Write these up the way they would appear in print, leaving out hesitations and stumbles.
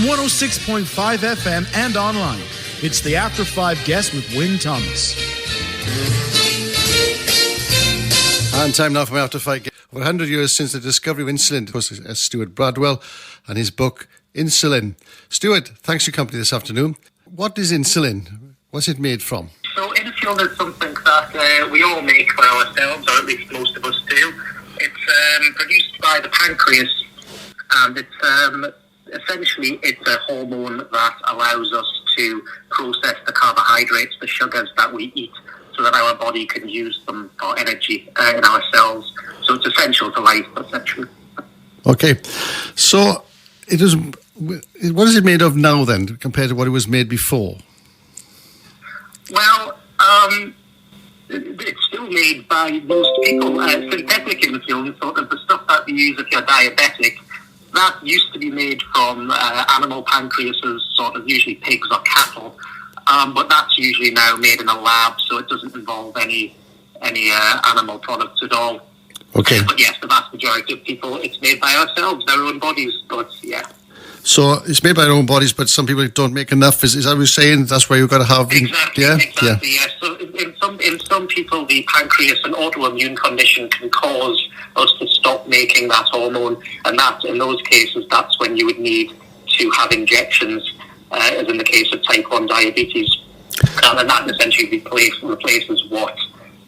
106.5 FM and online. It's the After 5 Guest with Wynne Thomas. And time now for my After 5 Guest. Over 100 years since the discovery of insulin, it was Stuart Bradwel and his book, Insulin. Stuart, thanks for your company this afternoon. What is insulin? What's it made from? So insulin is something that we all make for ourselves, or at least most of us do. It's produced by the pancreas, and it's essentially it's a hormone that allows us to process the carbohydrates, the sugars that we eat, so that our body can use them for energy in our cells. So it's essential to life, essentially. Okay, so what is it made of now then, compared to what it was made before? Well, it's still made by most people. Synthetic insulin, sort of the stuff that you use if you're diabetic, that used to be made from animal pancreases, sort of usually pigs or cattle, but that's usually now made in a lab, so it doesn't involve any animal products at all. Okay. But yes, the vast majority of people, it's made by ourselves, our own bodies, but yeah. So it's made by our own bodies, but some people don't make enough. Is that what you're saying? That's why you've got to have... Exactly, yeah. So in some people, the pancreas, an autoimmune condition, can cause us to stop making that hormone, and that, in those cases, that's when you would need to have injections, as in the case of type 1 diabetes. And that essentially replaces what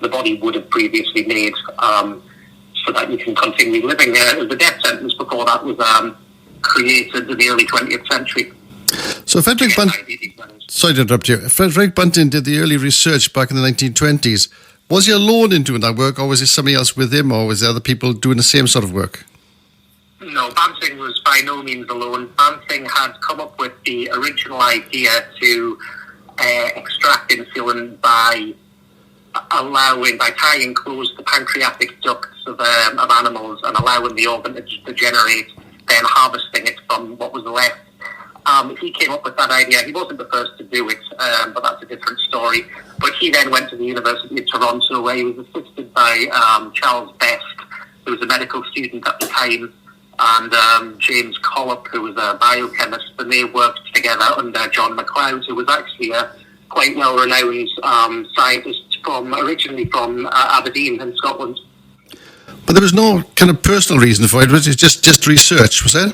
the body would have previously made, so that you can continue living. The death sentence before that was created in the early 20th century. So Frederick Bunting... Sorry to interrupt you. Frederick Bunting did the early research back in the 1920s. Was he alone in doing that work, or was there somebody else with him, or was there other people doing the same sort of work? No, Bunting was by no means alone. Bunting had come up with the original idea to extract insulin by tying closed the pancreatic ducts of animals and allowing the organ to generate, then harvesting it from what was left. He came up with that idea. He wasn't the first to do it, but that's a different story. But he then went to the University of Toronto, where he was assisted by Charles Best, who was a medical student at the time, and James Collop, who was a biochemist, and they worked together under John McLeod, who was actually a quite well-renowned scientist originally from Aberdeen in Scotland. But there was no kind of personal reason for it, was it just research, was there?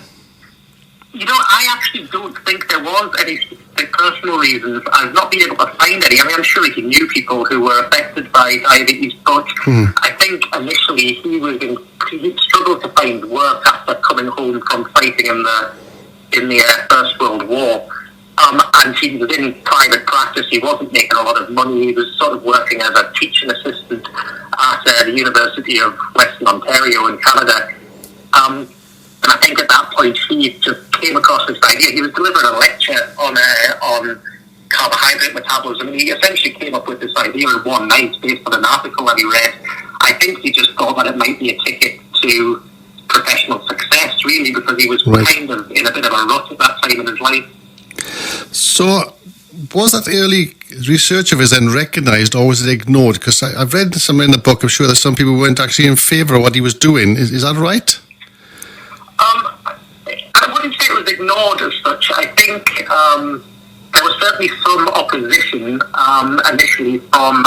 You know, I actually don't think there was any specific personal reasons. I've not been able to find any. I mean, I'm sure he knew people who were affected by diabetes, but I think initially he struggled to find work after coming home from fighting in the First World War. And he was in private practice. He wasn't making a lot of money. He was sort of working as a teaching assistant at the University of Western Ontario in Canada. And I think at that point he just came across this idea. He was delivering a lecture on carbohydrate metabolism, and he essentially came up with this idea in one night based on an article that he read. I think he just thought that it might be a ticket to professional success, really, because he was kind of in a bit of a rut at that time in his life. So, was that early research of his then recognised, or was it ignored? Because I've read somewhere in the book, I'm sure that some people weren't actually in favour of what he was doing. Is that right? I wouldn't say it was ignored as such. I think there was certainly some opposition initially from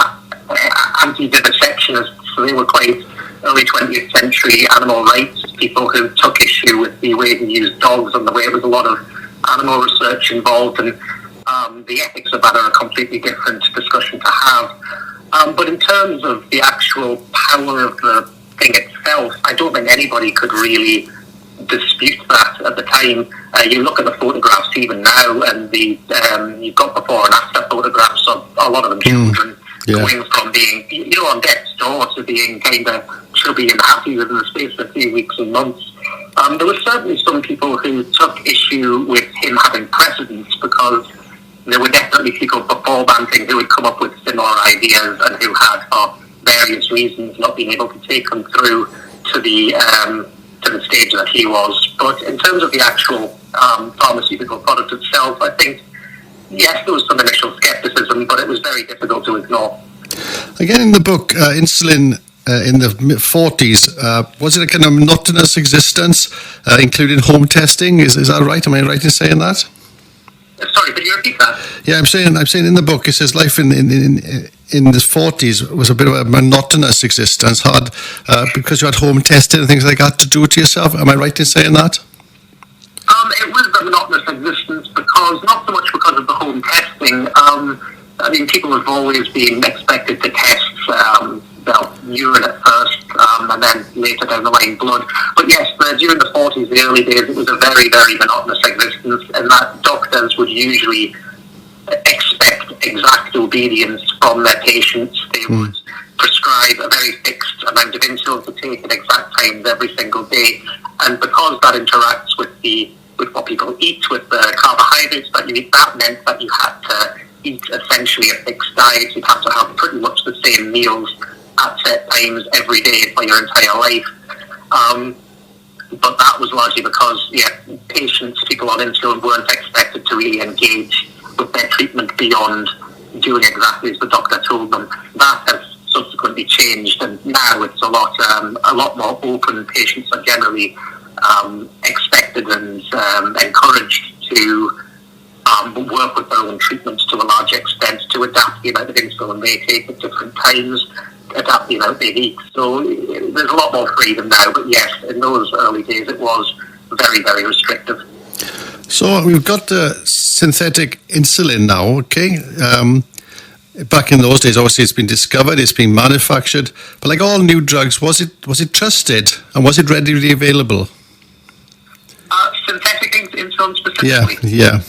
anti-vivisectionists. So they were quite early 20th century animal rights people who took issue with the way he used dogs and the way it was a lot of animal research involved, and the ethics of that are a completely different discussion to have. But in terms of the actual power of the thing itself, I don't think anybody could really dispute that at the time. You look at the photographs even now, and you've got before and after photographs of a lot of them children going from being, on death's door to being kind of chubby and happy within the space of a few weeks and months. There were certainly some people who took issue with him having precedence, because there were definitely people before Banting who had come up with similar ideas and who had, for various reasons, not been able to take them through to the stage that he was. But in terms of the actual pharmaceutical product itself, I think, yes, there was some initial skepticism, but it was very difficult to ignore. Again, in the book, insulin in the 40s. Was it a kind of monotonous existence, including home testing? Is that right? Am I right in saying that? Sorry, could you repeat that? Yeah, I'm saying in the book it says life in the 40s was a bit of a monotonous existence, hard because you had home testing and things like that to do it to yourself. Am I right in saying that? It was a monotonous existence not so much because of the home testing. I mean, people have always been expected to test urine at first, and then later down the line blood. But yes, during the 40s, the early days, it was a very, very monotonous existence, and that doctors would usually expect exact obedience from their patients. They would prescribe a very fixed amount of insulin to take at exact times every single day, and because that interacts with what people eat, with the carbohydrates that you eat, that meant that you had to eat essentially a fixed diet. You'd have to have pretty much the same meals at set times every day for your entire life. But that was largely because, people on insulin weren't expected to really engage with their treatment beyond doing exactly as the doctor told them. That has subsequently changed, and now it's a lot more open. Patients are generally expected and encouraged to work with their own treatments to a large extent, to adapt the amount of insulin they take at different times, adapt the amount they eat. So there's a lot more freedom now, but yes, in those early days it was very, very restrictive. So we've got synthetic insulin now, okay? Back in those days, obviously it's been discovered, it's been manufactured, but like all new drugs, was it trusted and was it readily available? Synthetic insulin specifically? Yeah.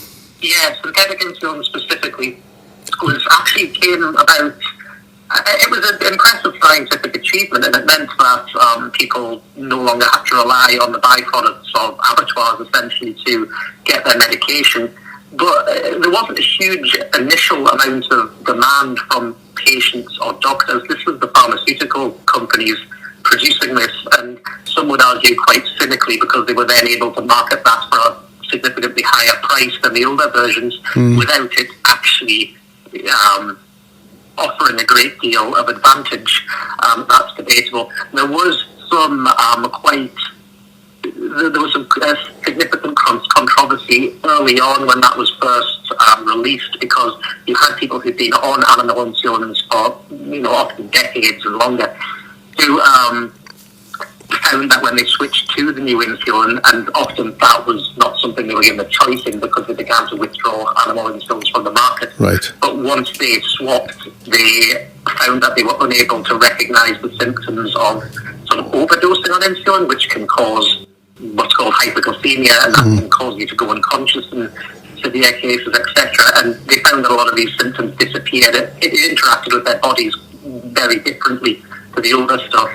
Yeah, synthetic insulin specifically came about. It was an impressive scientific achievement, and it meant that people no longer had to rely on the byproducts of abattoirs essentially to get their medication. But there wasn't a huge initial amount of demand from patients or doctors. This was the pharmaceutical companies producing this, and some would argue quite cynically because they were then able to market that for a significantly higher price than the older versions without it actually offering a great deal of advantage. That's debatable. There was some significant controversy early on when that was first released, because you had people who'd been on animal insulins for often decades and longer who found that when they switched to the new insulin, and often that was not something they were given a choice in because they began to withdraw animal insulins from the market. Right. But once they swapped, they found that they were unable to recognise the symptoms of sort of overdosing on insulin, which can cause what's called hypoglycemia, and that can cause you to go unconscious in severe cases, etc. And they found that a lot of these symptoms disappeared. It interacted with their bodies very differently to the older stuff.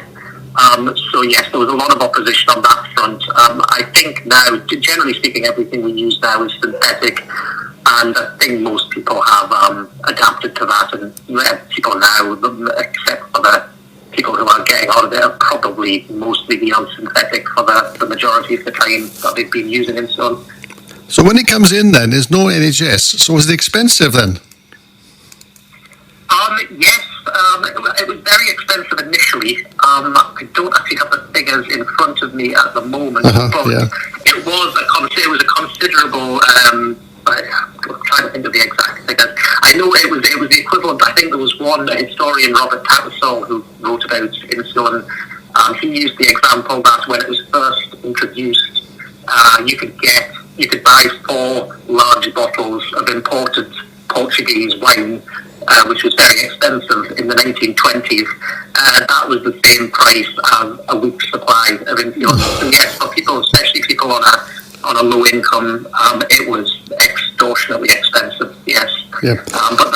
So yes, there was a lot of opposition on that front. I think now, generally speaking, everything we use now is synthetic, and I think most people have adapted to that, and people now, except for the people who are getting out of it, are probably mostly be on synthetic for the majority of the time that they've been using insulin. So when it comes in then, there's no NHS, so is it expensive then? Yes, it was very expensive initially. I don't actually have the figures in front of me at the moment, but it was a considerable. I'm trying to think of the exact figures. I know it was the equivalent. I think there was one historian, Robert Tattersall, who wrote about insulin. He used the example that when it was first introduced, you could buy 4 large bottles of imported Portuguese wine, which was very expensive in the 1920s. That was the same price as a week's supply of insulin. So yes, for people, especially people on a low income, it was extortionately expensive. Yes, but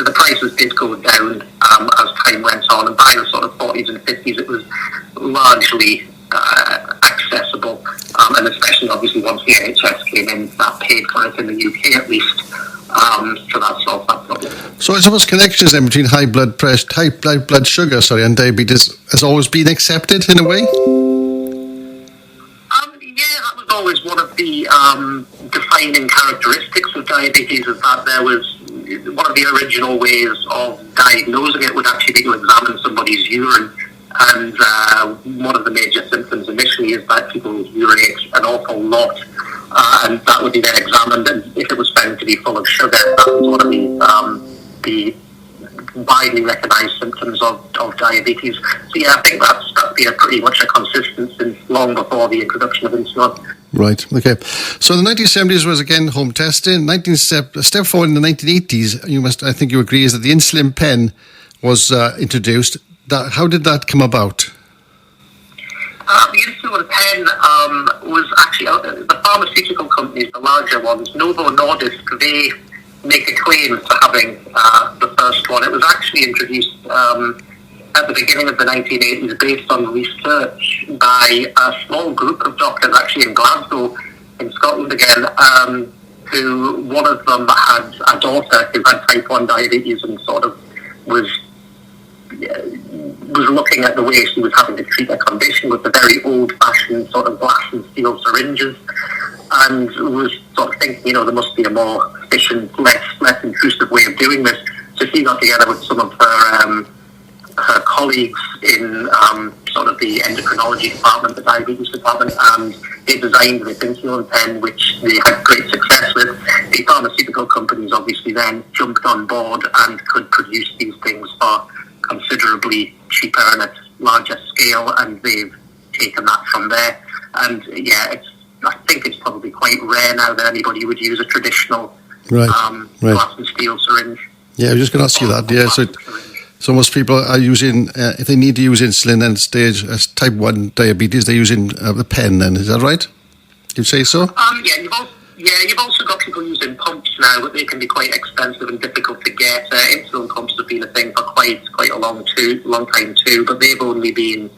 the prices did go down as time went on, and by the sort of 40s and 50s, it was largely accessible, and especially obviously once the NHS came in, that paid for it in the UK at least. So that solved that problem. So I suppose connections then between high blood sugar, and diabetes has always been accepted in a way? That was always one of the defining characteristics of diabetes, is that there was one of the original ways of diagnosing it would actually be to examine somebody's urine. And one of the major symptoms initially is that people urinate an awful lot, and that would be then examined. And if it was found to be full of sugar, that was one of the widely recognised symptoms of diabetes. So yeah, I think that's been pretty much a consistent since long before the introduction of insulin. Right, okay. So the 1970s was again home testing. Step forward in the 1980s, I think you agree, is that the insulin pen was introduced. How did that come about? The insulin pen was actually the pharmaceutical companies, the larger ones, Novo Nordisk, they make a claim to having the first one. It was actually introduced at the beginning of the 1980s based on research by a small group of doctors actually in Glasgow, in Scotland again, who one of them had a daughter who had type 1 diabetes and sort of was looking at the way she was having to treat a condition with the very old-fashioned sort of glass and steel syringes, and was sort of thinking, there must be a more efficient, less intrusive way of doing this. So she got together with some of her colleagues in sort of the endocrinology department, the diabetes department, and they designed this insulin pen, which they had great success with. The pharmaceutical companies obviously then jumped on board and could produce these things for considerably cheaper and at larger scale, and they've taken that from there. And yeah, I think it's probably quite rare now that anybody would use a traditional glass and steel syringe. Yeah, I was just going to ask you that. Yeah, so most people are using, if they need to use insulin and stage as type 1 diabetes, they're using the pen then, is that right? You'd say so? You've also got people using pumps now, but they can be quite expensive and difficult to get. Insulin pumps have been a thing for quite a long time too, but they've only been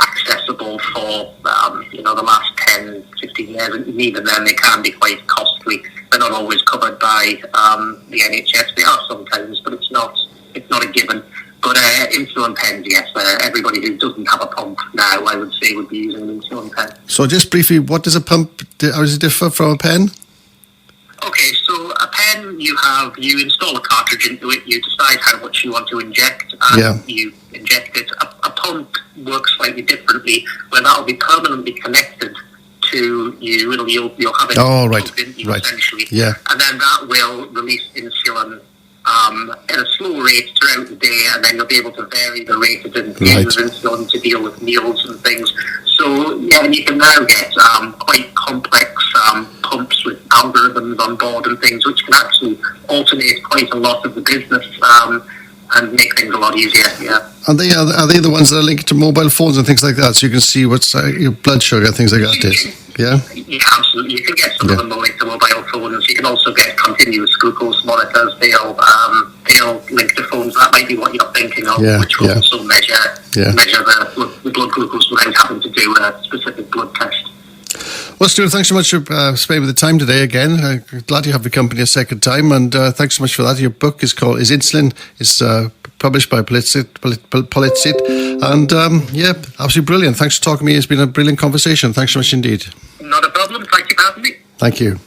accessible for the last 10, 15 years, and even then they can be quite costly. They're not always covered by the NHS. They are sometimes, but it's not a given. But insulin pens, yes, everybody who doesn't have a pump now, I would say, would be using an insulin pen. So just briefly, what does a pump, how does it differ from a pen? Okay, so a pen, you install a cartridge into it, you decide how much you want to inject, and you inject it. A pump works slightly differently, where that will be permanently connected to you. You'll have it plugged into you, essentially. Yeah. And then that will release insulin at a slow rate throughout the day, and then you'll be able to vary the rate of insulin to deal with meals and things. So, yeah, and you can now get quite complex pumps with algorithms on board and things, which can actually automate quite a lot of the business and make things a lot easier, yeah. Are they the ones that are linked to mobile phones and things like that, so you can see what's your blood sugar, things like that is? Yeah? Yeah, absolutely. You can get some of them linked to mobile phones. You can also get continuous glucose monitors. They'll link to phones. That might be what you're thinking of, which will also measure the blood glucose without having to do a specific blood test. Well, Stuart, thanks so much for spending the time today again. Glad you have the company a second time, and thanks so much for that. Your book is Insulin. It's published by Politsit, and absolutely brilliant. Thanks for talking to me. It's been a brilliant conversation. Thanks so much indeed. Not a problem. Thank you for having me. Thank you.